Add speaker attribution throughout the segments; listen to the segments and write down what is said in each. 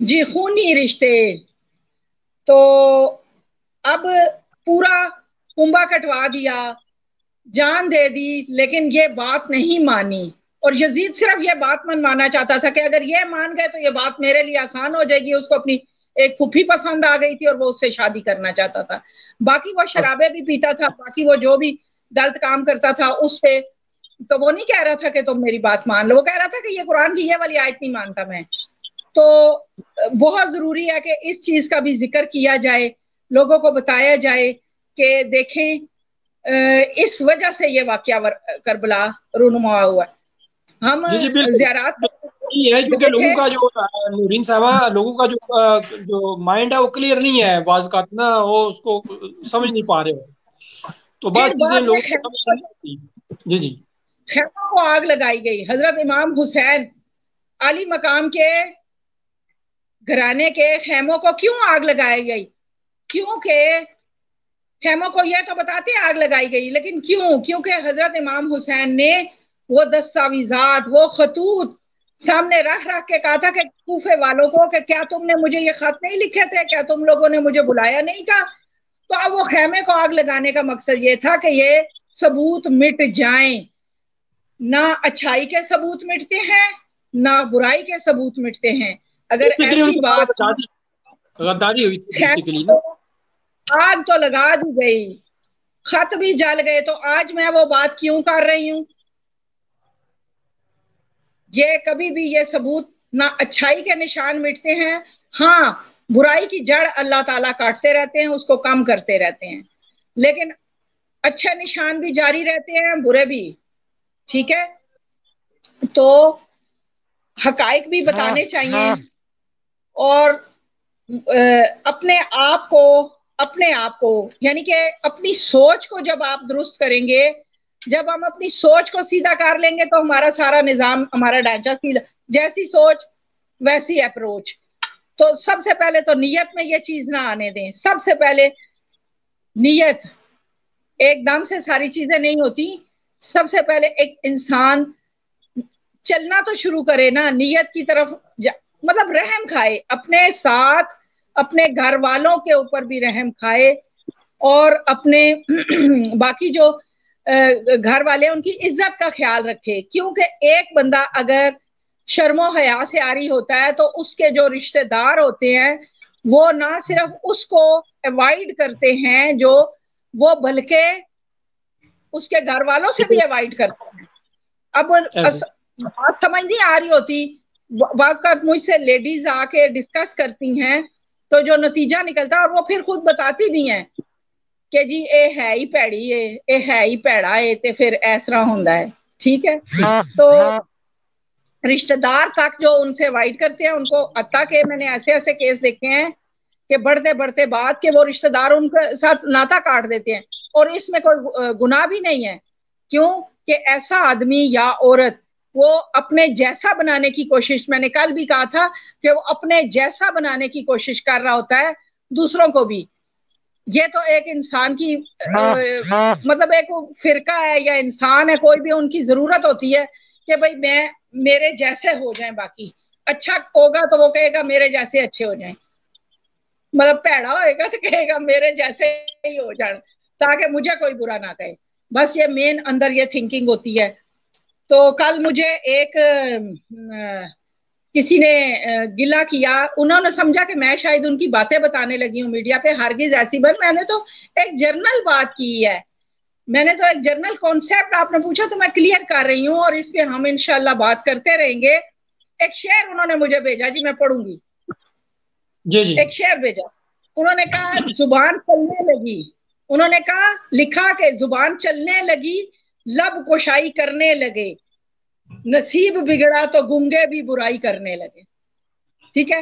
Speaker 1: جی خونی رشتے. تو اب پورا کنبا کٹوا دیا, جان دے دی, لیکن یہ بات نہیں مانی. اور یزید صرف یہ بات منوانا چاہتا تھا کہ اگر یہ مان گئے تو یہ بات میرے لیے آسان ہو جائے گی. اس کو اپنی ایک پھوپھی پسند آ گئی تھی اور وہ اس سے شادی کرنا چاہتا تھا. باقی وہ شرابیں بھی پیتا تھا, باقی وہ جو بھی غلط کام کرتا تھا اس پہ تو وہ نہیں کہہ رہا تھا کہ تم میری بات مان لو, وہ کہہ رہا تھا کہ یہ قرآن کی یہ والی آیت نہیں مانتا میں. تو بہت ضروری ہے کہ اس چیز کا بھی ذکر کیا جائے, لوگوں کو بتایا جائے کہ دیکھیں اس وجہ سے یہ واقعہ کربلا رونما ہوا ہے. ہم
Speaker 2: جی بالکل
Speaker 1: زیارات
Speaker 2: یہ ہے کیونکہ
Speaker 1: گئے
Speaker 2: لوگوں
Speaker 1: تھے.
Speaker 2: کا جو نورین صاحبہ, لوگوں کا جو مائنڈ ہے وہ کلیئر نہیں ہے, بعض کا نا وہ اس کو سمجھ نہیں پا رہے ہو, تو بعض
Speaker 1: پھر
Speaker 2: چیزیں
Speaker 1: بعد میں
Speaker 2: لوگوں کو سمجھ نہیں آتی. جی جی
Speaker 1: خیموں کو آگ لگائی گئی. حضرت امام حسین علی مقام کے گھرانے کے خیموں کو کیوں آگ لگائی گئی؟ کیونکہ خیموں کو یہ تو بتاتے آگ لگائی گئی, لیکن کیونکہ حضرت امام حسین نے وہ دستاویزات, وہ خطوط سامنے رکھ کے کہا تھا کہ کوفے والوں کو کہ کیا تم نے مجھے یہ خط نہیں لکھے تھے, کیا تم لوگوں نے مجھے بلایا نہیں تھا؟ تو اب وہ خیمے کو آگ لگانے کا مقصد یہ تھا کہ یہ ثبوت مٹ جائیں. نہ اچھائی کے ثبوت مٹتے ہیں, نہ برائی کے ثبوت مٹتے ہیں. اگر
Speaker 2: بیسیکلی ان
Speaker 1: ایسی
Speaker 2: کے
Speaker 1: بات,
Speaker 2: ساتھ غداری ہوئی تھی بیسیکلی نا.
Speaker 1: آگ تو لگا دی گئی, خط بھی جل گئے, تو آج میں وہ بات کیوں کر رہی ہوں؟ یہ کبھی بھی یہ ثبوت, نہ اچھائی کے نشان مٹتے ہیں, ہاں برائی کی جڑ اللہ تعالیٰ کاٹتے رہتے ہیں, اس کو کم کرتے رہتے ہیں, لیکن اچھے نشان بھی جاری رہتے ہیں, برے بھی. ٹھیک ہے, تو حقائق بھی بتانے چاہیے, اور اپنے آپ کو یعنی کہ اپنی سوچ کو جب آپ درست کریں گے, جب ہم اپنی سوچ کو سیدھا کر لیں گے تو ہمارا سارا نظام, ہمارا ڈھانچہ سیدھا, جیسی سوچ ویسی اپروچ. تو سب سے پہلے تو نیت میں یہ چیز نہ آنے دیں. سب سے پہلے نیت, ایک دم سے ساری چیزیں نہیں ہوتی. سب سے پہلے ایک انسان چلنا تو شروع کرے نا نیت کی طرف, مطلب رحم کھائے اپنے ساتھ, اپنے گھر والوں کے اوپر بھی رحم کھائے, اور اپنے باقی جو گھر والے ان کی عزت کا خیال رکھے. کیونکہ ایک بندہ اگر شرم و حیا سے عاری ہوتا ہے تو اس کے جو رشتہ دار ہوتے ہیں وہ نہ صرف اس کو اوائڈ کرتے ہیں, جو وہ بلکہ اس کے گھر والوں سے بھی اوائڈ کرتے ہیں. اب بات سمجھ نہیں آ رہی ہوتی, بعض کا مجھ سے لیڈیز آ کے ڈسکس کرتی ہیں تو جو نتیجہ نکلتا ہے, اور وہ پھر خود بتاتی بھی ہیں کہ جی اے ہے ہی پیڑی اے ہے ہی پیڑا ہے, تے پھر ایسرا ہوندا ہے. ٹھیک ہے, تو رشتہ دار تک جو ان سے وائٹ کرتے ہیں ان کو, حتیٰ کہ میں نے ایسے ایسے کیس دیکھے ہیں کہ بڑھتے بڑھتے بعد کے وہ رشتہ دار ان کے ساتھ ناتا کاٹ دیتے ہیں, اور اس میں کوئی گناہ بھی نہیں ہے. کیوں کہ ایسا آدمی یا عورت وہ اپنے جیسا بنانے کی کوشش, میں نے کل بھی کہا تھا کہ وہ اپنے جیسا بنانے کی کوشش کر رہا ہوتا ہے دوسروں کو بھی. یہ تو ایک انسان کی مطلب ایک فرقہ ہے یا انسان ہے, کوئی بھی, ان کی ضرورت ہوتی ہے کہ بھائی میرے جیسے ہو جائیں, باقی اچھا ہوگا تو وہ کہے گا میرے جیسے اچھے ہو جائیں, مطلب پیڑا ہوئے گا تو کہے گا میرے جیسے ہی ہو جائیں تاکہ مجھے کوئی برا نہ کہے. بس یہ مین اندر یہ تھنکنگ ہوتی ہے. تو کل مجھے ایک کسی نے گلہ کیا, انہوں نے سمجھا کہ میں شاید ان کی باتیں بتانے لگی ہوں میڈیا پہ. ہرگز ایسی بات, میں نے تو ایک جرنل بات کی ہے, میں نے تو ایک جرنل کانسیپٹ, آپ نے پوچھا تو میں کلیئر کر رہی ہوں, اور اس پہ ہم انشاءاللہ بات کرتے رہیں گے. ایک شعر انہوں نے مجھے بھیجا, جی میں پڑھوں گی.
Speaker 2: جی جی
Speaker 1: ایک شعر بھیجا, انہوں نے کہا زبان چلنے لگی, انہوں نے کہا لکھا کہ زبان چلنے لگی, لب کشائی کرنے لگے, نصیب بگڑا تو گنگے بھی برائی کرنے لگے. ٹھیک ہے,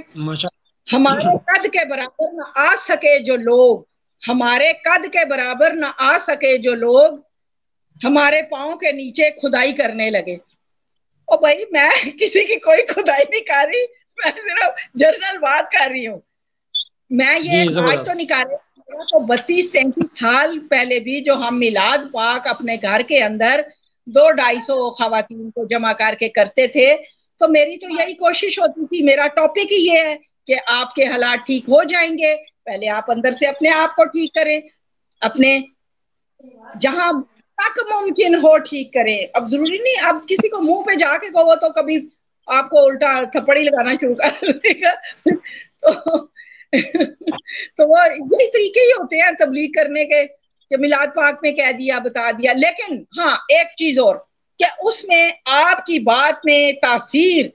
Speaker 1: ہمارے قد کے برابر نہ آ سکے جو لوگ, ہمارے قد کے برابر نہ آ سکے جو لوگ, ہمارے پاؤں کے نیچے کھدائی کرنے لگے. اور بھائی میں کسی کی کوئی کھدائی نہیں کر رہی, میں صرف جنرل بات کر رہی ہوں. میں یہ آج تو نہیں کر رہی, تو 32-33 سال پہلے بھی جو ہم میلاد پاک اپنے گھر کے اندر 200-250 خواتین کو جمع کر کے کرتے تھے, تو میری تو یہی کوشش ہوتی تھی, میرا ٹاپک ہی یہ ہے کہ آپ کے حالات ٹھیک ہو جائیں گے، پہلے آپ اندر سے اپنے آپ کو ٹھیک کریں، اپنے جہاں تک ممکن ہو ٹھیک کریں. اب ضروری نہیں اب کسی کو منہ پہ جا کے کہو تو کبھی آپ کو الٹا تھپڑی لگانا شروع کر دے گا. تو وہ یہی طریقے ہی ہوتے ہیں تبلیغ کرنے کے کہ میلاد پاک میں کہہ دیا بتا دیا. لیکن ہاں ایک چیز اور کہ اس میں آپ کی بات میں تاثیر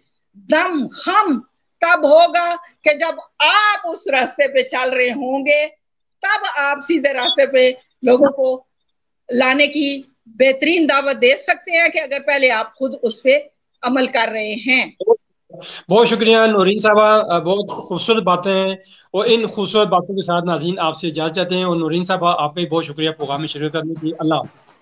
Speaker 1: دم خم تب ہوگا کہ جب آپ اس راستے پہ چل رہے ہوں گے، تب آپ سیدھے راستے پہ لوگوں کو لانے کی بہترین دعوت دے سکتے ہیں کہ اگر پہلے آپ خود اس پہ عمل کر رہے ہیں.
Speaker 2: بہت شکریہ نورین صاحبہ، بہت خوبصورت باتیں ہیں، اور ان خوبصورت باتوں کے ساتھ ناظرین آپ سے اجازت چاہتے ہیں. اور نورین صاحبہ آپ کا بہت شکریہ پروگرام میں شرکت کرنے کی. اللہ حافظ.